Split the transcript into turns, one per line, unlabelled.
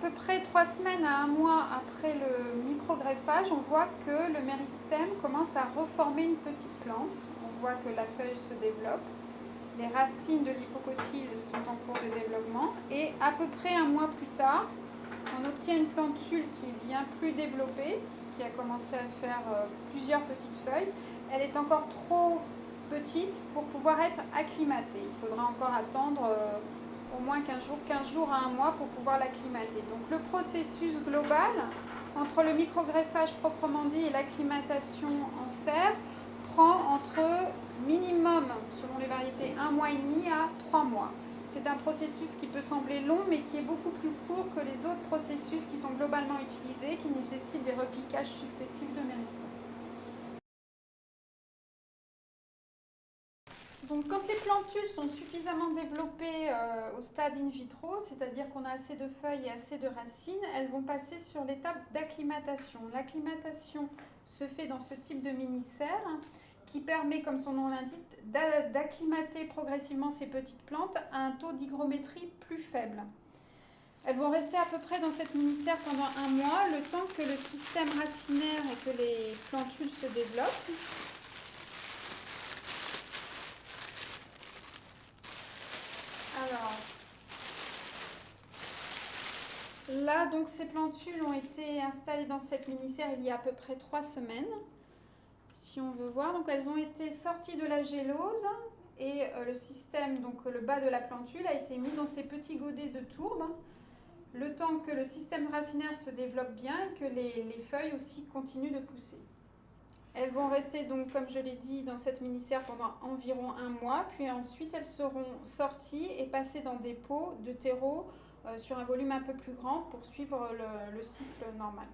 peu près 3 semaines à 1 mois après le micro-greffage, on voit que le méristème commence à reformer une petite plante. On voit que la feuille se développe. Les racines de l'hypocotyle sont en cours de développement. Et à peu près 1 mois plus tard, on obtient une plantule qui est bien plus développée, qui a commencé à faire plusieurs petites feuilles. Elle est encore trop petite pour pouvoir être acclimatée. Il faudra encore attendre au moins 15 jours à 1 mois pour pouvoir l'acclimater. Donc le processus global entre le micro-greffage proprement dit et l'acclimatation en serre prend entre minimum, selon les variétés, 1 mois et demi à 3 mois. C'est un processus qui peut sembler long, mais qui est beaucoup plus court que les autres processus qui sont globalement utilisés, qui nécessitent des repiquages successifs de méristème. Donc, quand les plantules sont suffisamment développées au stade in vitro, c'est-à-dire qu'on a assez de feuilles et assez de racines, elles vont passer sur l'étape d'acclimatation. L'acclimatation se fait dans ce type de mini-serre qui permet, comme son nom l'indique, d'acclimater progressivement ces petites plantes à un taux d'hygrométrie plus faible. Elles vont rester à peu près dans cette mini-serre pendant 1 mois, le temps que le système racinaire et que les plantules se développent. Alors, là, donc, ces plantules ont été installées dans cette mini-serre il y a à peu près 3 semaines. Si on veut voir, donc elles ont été sorties de la gélose et le système, donc le bas de la plantule, a été mis dans ces petits godets de tourbe, le temps que le système racinaire se développe bien et que les feuilles aussi continuent de pousser. Elles vont rester donc, comme je l'ai dit, dans cette mini-serre pendant environ 1 mois, puis ensuite elles seront sorties et passées dans des pots de terreau sur un volume un peu plus grand pour suivre le cycle normal.